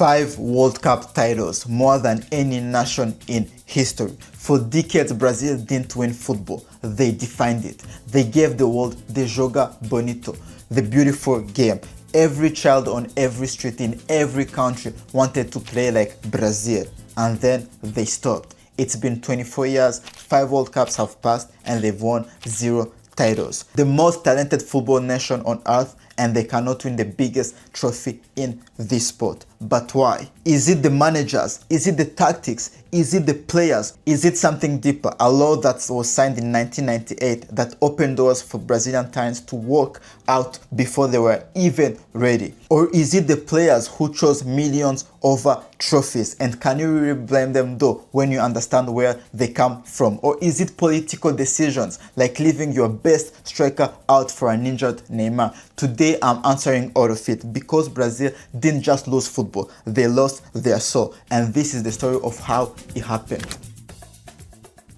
5 World Cup titles, more than any nation in history. For decades, Brazil didn't win football. They defined it. They gave the world the Jogo Bonito, the beautiful game. Every child on every street in every country wanted to play like Brazil, and then they stopped. It's been 24 years, 5 World Cups have passed, and they've won 0 titles. The most talented football nation on earth, and they cannot win the biggest trophy in this sport. But why? Is it the managers? Is it the tactics? Is it the players? Is it something deeper? A law that was signed in 1998 that opened doors for Brazilian talents to walk out before they were even ready? Or is it the players who chose millions over trophies? And can you really blame them though when you understand where they come from? Or is it political decisions like leaving your best striker out for an injured Neymar? Today I'm answering all of it because Brazil didn't just lose football, they lost their soul, and this is the story of how it happened.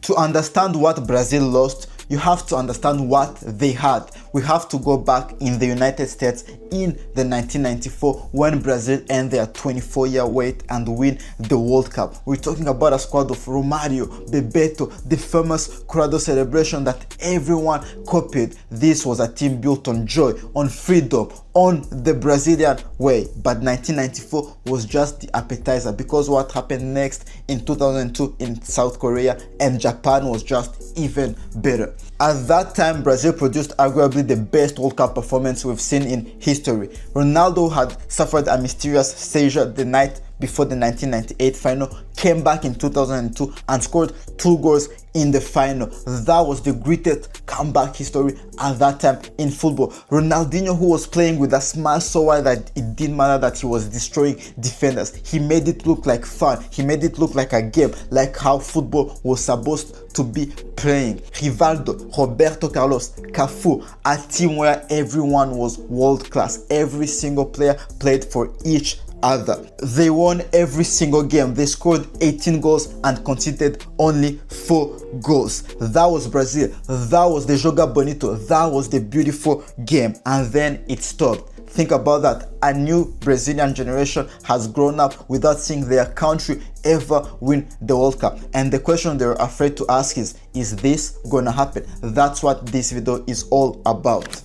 To understand what Brazil lost, you have to understand what they had. We have to go back in the United States in the 1994 when Brazil end their 24-year wait and win the World Cup. We're talking about a squad of Romario, Bebeto, the famous Crowdo celebration that everyone copied. This was a team built on joy, on freedom, on the Brazilian way. But 1994 was just the appetizer, because what happened next in 2002 in South Korea and Japan was just even better. At that time, Brazil produced arguably the best World Cup performance we've seen in history. Ronaldo had suffered a mysterious seizure the night before the 1998 final, came back in 2002 and scored 2 goals in the final. That was the greatest comeback history at that time in football. Ronaldinho, who was playing with a smile so wide that it didn't matter that he was destroying defenders. He made it look like fun. He made it look like a game, like how football was supposed to be playing. Rivaldo, Roberto Carlos, Cafu, a team where everyone was world class. Every single player played for each other. They won every single game. They scored 18 goals and conceded only 4 goals. That was Brazil. That was the Jogo Bonito. That was the beautiful game. And then it stopped. Think about that. A new Brazilian generation has grown up without seeing their country ever win the World Cup. And the question they're afraid to ask is this gonna happen? That's what this video is all about.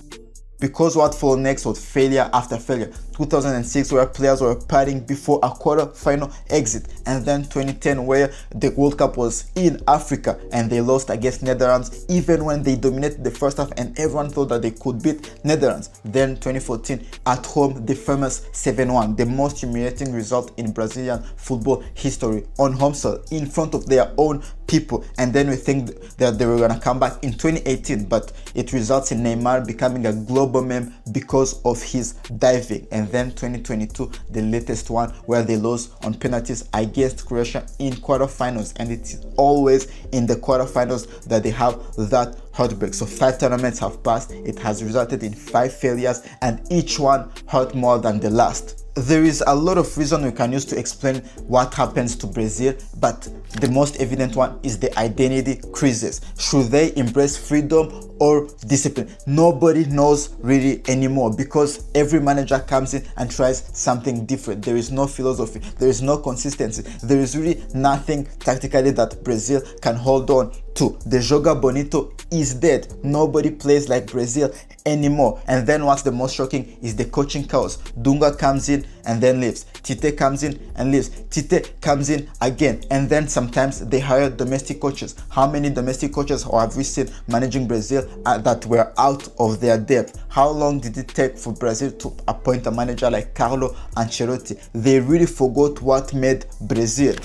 Because what followed next was failure after failure. 2006 where players were partying before a quarter-final exit, and then 2010 where the World Cup was in Africa and they lost against Netherlands even when they dominated the first half and everyone thought that they could beat Netherlands. Then 2014 at home, the famous 7-1, the most humiliating result in Brazilian football history, on home soil in front of their own people. And then we think that they were gonna come back in 2018, but it results in Neymar becoming a global meme because of his diving. And then 2022, the latest one where they lost on penalties against Croatia in quarterfinals, and it is always in the quarterfinals that they have that heartbreak. So 5 tournaments have passed. It has resulted in 5 failures, and each one hurt more than the last. There is a lot of reason we can use to explain what happens to Brazil, but the most evident one is the identity crisis. Should they embrace freedom or discipline? Nobody knows really anymore, because every manager comes in and tries something different. There is no philosophy, there is no consistency, there is really nothing tactically that Brazil can hold on to. The Jogo Bonito is dead. Nobody plays like Brazil anymore. And then what's the most shocking is the coaching chaos. Dunga comes in and then leaves. Tite comes in and leaves. Tite comes in again, and then sometimes they hire domestic coaches. How many domestic coaches have we seen managing Brazil that were out of their depth? How long did it take for Brazil to appoint a manager like Carlo Ancelotti? They really forgot what made Brazil.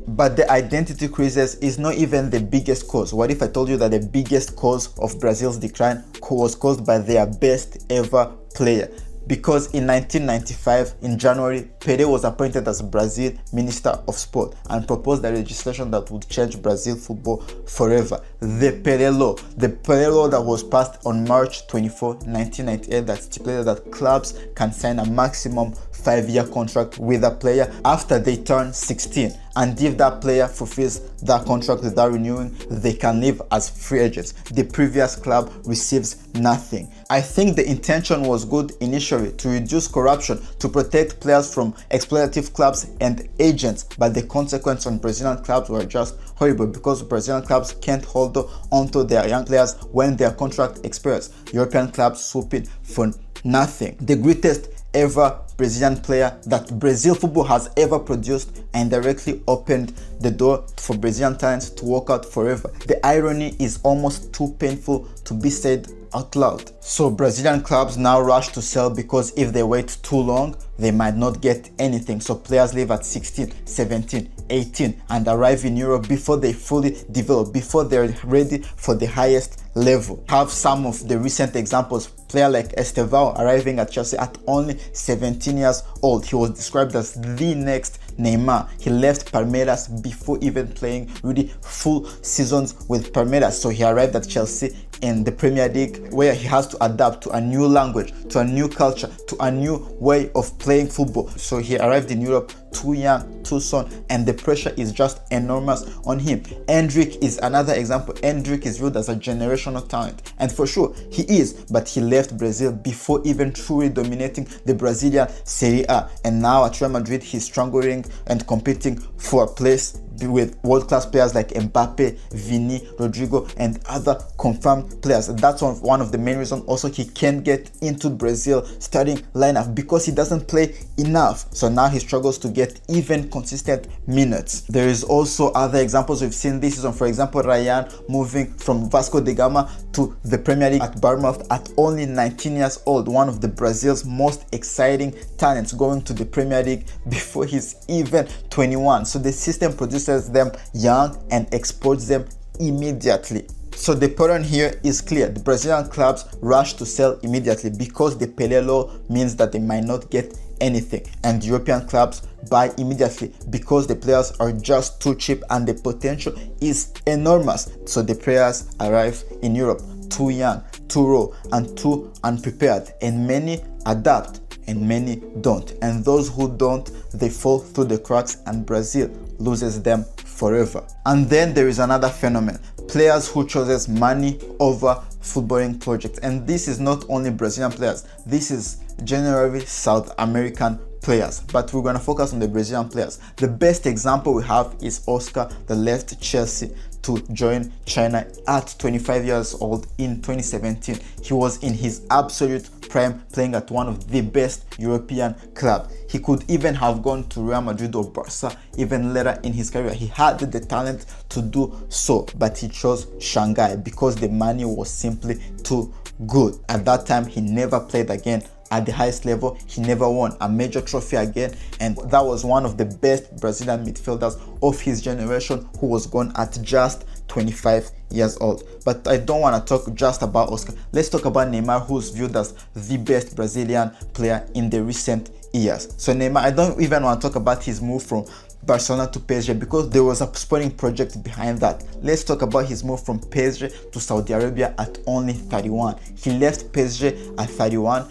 But the identity crisis is not even the biggest cause. What if I told you that the biggest cause of Brazil's decline was caused by their best ever player? Because in 1995, in January, Pelé was appointed as Brazil Minister of Sport and proposed a legislation that would change Brazil football forever. The Pelé Law. The Pelé Law that was passed on March 24, 1998, that stipulated that clubs can sign a maximum 5-year contract with a player after they turn 16. and if that player fulfills that contract without renewing, they can leave as free agents. The previous club receives nothing. I think the intention was good initially, to reduce corruption, to protect players from exploitative clubs and agents, but the consequence on Brazilian clubs were just horrible, because Brazilian clubs can't hold onto their young players when their contract expires. European clubs swooping for nothing. The greatest ever Brazilian player that Brazil football has ever produced, and directly opened the door for Brazilian talents to walk out forever. The irony is almost too painful to be said out loud. So Brazilian clubs now rush to sell, because if they wait too long, they might not get anything. So players leave at 16, 17, 18 and arrive in Europe before they fully develop, before they're ready for the highest level. Have some of the recent examples. Player like Estevão arriving at Chelsea at only 17 years old. He was described as the next Neymar. He left Palmeiras before even playing really full seasons with Palmeiras. So he arrived at Chelsea in the Premier League, where he has to adapt to a new language, to a new culture, to a new way of playing football. So he arrived in Europe too young, too soon, and the pressure is just enormous on him. Endrick is another example. Endrick is viewed as a generational talent, and for sure he is, but he left Brazil before even truly dominating the Brazilian Serie A, and now at Real Madrid he's struggling and competing for a place with world-class players like Mbappe, Vini, Rodrigo, and other confirmed players. That's one of the main reasons also he can't get into Brazil starting lineup, because he doesn't play enough. So now he struggles to get even consistent minutes. There is also other examples we've seen this season. For example, Ryan moving from Vasco da Gama to the Premier League at Bournemouth at only 19 years old. One of the Brazil's most exciting talents, going to the Premier League before he's even 21. So the system produces them young and exports them immediately. So the pattern here is clear. The Brazilian clubs rush to sell immediately because the Pelé law means that they might not get anything, and European clubs buy immediately because the players are just too cheap and the potential is enormous. So the players arrive in Europe too young, too raw, and too unprepared, and many adapt and many don't, and those who don't, they fall through the cracks and Brazil loses them forever. And then there is another phenomenon: players who chooses money over footballing projects. And this is not only Brazilian players, this is generally South American players, but we're going to focus on the Brazilian players. The best example we have is Oscar, that left Chelsea to join China at 25 years old in 2017. He was in his absolute prime, playing at one of the best European clubs. He could even have gone to Real Madrid or Bossa even later in his career. He had the talent to do so, but he chose Shanghai because the money was simply too good. At that time, he never played again at the highest level. He never won a major trophy again, and that was one of the best Brazilian midfielders of his generation, who was gone at just 25 years old. But I don't want to talk just about Oscar. Let's talk about Neymar, who's viewed as the best Brazilian player in the recent years. So Neymar, I don't even want to talk about his move from Barcelona to PSG because there was a sporting project behind that. Let's talk about his move from PSG to Saudi Arabia at only 31. He left PSG at 31,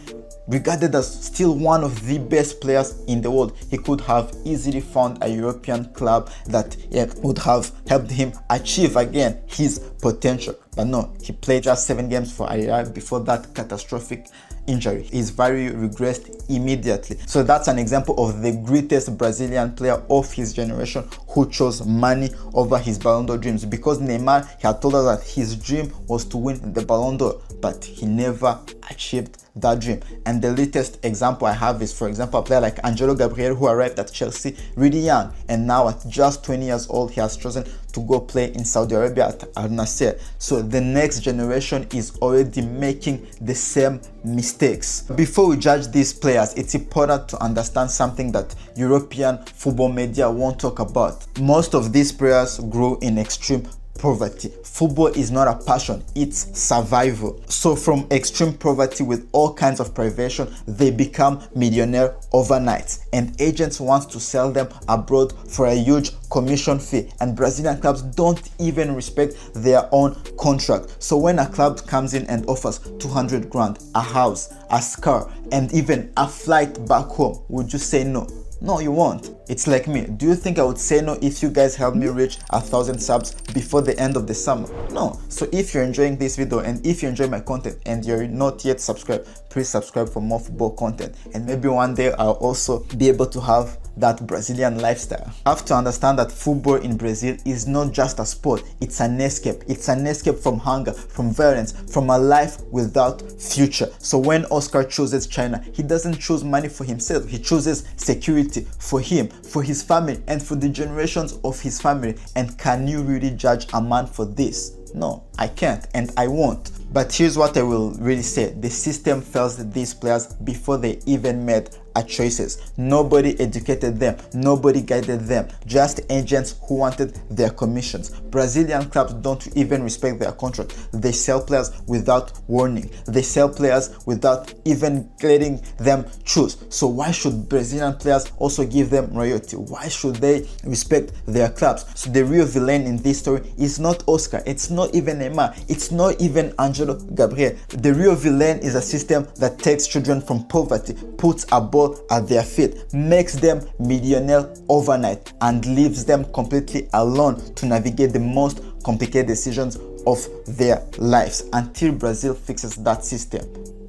regarded as still one of the best players in the world. He could have easily found a European club that would have helped him achieve again his potential. But no, he played just 7 games for Al before that catastrophic injury. His value regressed immediately. So that's an example of the greatest Brazilian player of his generation who chose money over his Ballon d'Or dreams, because Neymar, he had told us that his dream was to win the Ballon d'Or, but he never achieved that dream. And the latest example I have is, for example, a player like Angelo Gabriel, who arrived at Chelsea really young, and now at just 20 years old, he has chosen to go play in Saudi Arabia at Al Nassr. So the next generation is already making the same mistakes. Before we judge these players, it's important to understand something that European football media won't talk about. Most of these players grew in extreme poverty. Football is not a passion, it's survival. So from extreme poverty with all kinds of privation, they become millionaire overnight, and agents want to sell them abroad for a huge commission fee, and Brazilian clubs don't even respect their own contract. So when a club comes in and offers 200 grand, a house, a car, and even a flight back home, would you say no? No, you won't. It's like me. Do you think I would say no if you guys help me reach 1,000 subs before the end of the summer? No. So if you're enjoying this video and if you enjoy my content and you're not yet subscribed, please subscribe for more football content, and maybe one day I'll also be able to have that Brazilian lifestyle. I have to understand that football in Brazil is not just a sport, it's an escape. It's an escape from hunger, from violence, from a life without future. So when Oscar chooses China, he doesn't choose money for himself, he chooses security for him, for his family, and for the generations of his family. And can you really judge a man for this? No, I can't, and I won't. But here's what I will really say. The system fails these players before they even made choices. Nobody educated them, nobody guided them, just agents who wanted their commissions. Brazilian clubs don't even respect their contract. They sell players without warning. They sell players without even letting them choose. So why should Brazilian players also give them royalty? Why should they respect their clubs? So the real villain in this story is not Oscar, it's not even Neymar, it's not even Angelo Gabriel. The real villain is a system that takes children from poverty, puts a ball at their feet, makes them millionaire overnight, and leaves them completely alone to navigate the most complicated decisions of their lives. Until Brazil fixes that system,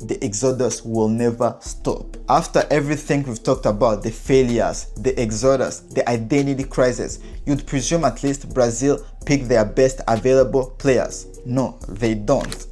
the exodus will never stop. After everything we've talked about, the failures, the exodus, the identity crisis, you'd presume at least Brazil pick their best available players. No, they don't.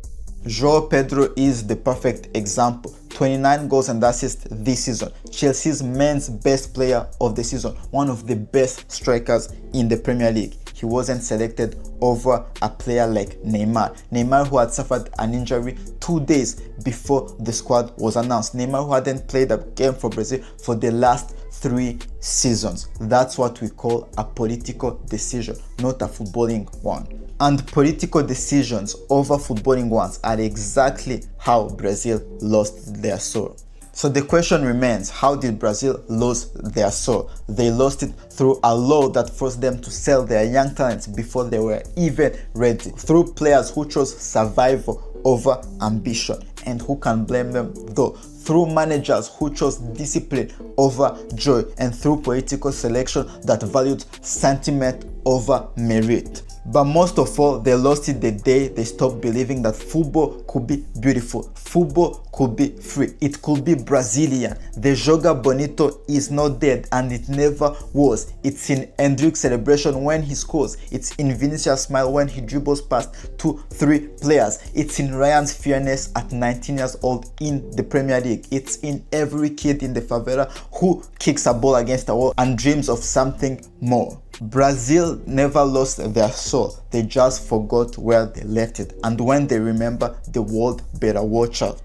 João Pedro is the perfect example. 29 goals and assists this season. Chelsea's men's best player of the season. One of the best strikers in the Premier League. He wasn't selected over a player like Neymar. Neymar, who had suffered an injury 2 days before the squad was announced. Neymar, who hadn't played a game for Brazil for the last 3 seasons. That's what we call a political decision, not a footballing one. And political decisions over footballing ones are exactly how Brazil lost their soul. So the question remains, how did Brazil lose their soul? They lost it through a law that forced them to sell their young talents before they were even ready. Through players who chose survival over ambition. And who can blame them though? Through managers who chose discipline over joy, and through political selection that valued sentiment over merit. But most of all, they lost it the day they stopped believing that football could be beautiful, football could be free, it could be Brazilian. The Jogo Bonito is not dead, and it never was. It's in Hendrick's celebration when he scores, it's in Vinicius' smile when he dribbles past 2-3 players, it's in Ryan's fairness at 19 years old in the Premier League, it's in every kid in the favela who kicks a ball against the wall and dreams of something more. Brazil never lost their soul, they just forgot where they left it, and when they remember, the world better watch out.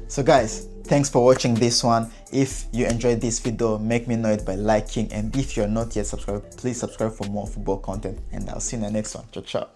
So guys, thanks for watching this one. If you enjoyed this video, make me know it by liking, and if you're not yet subscribed, please subscribe for more football content, and I'll see you in the next one. Ciao ciao.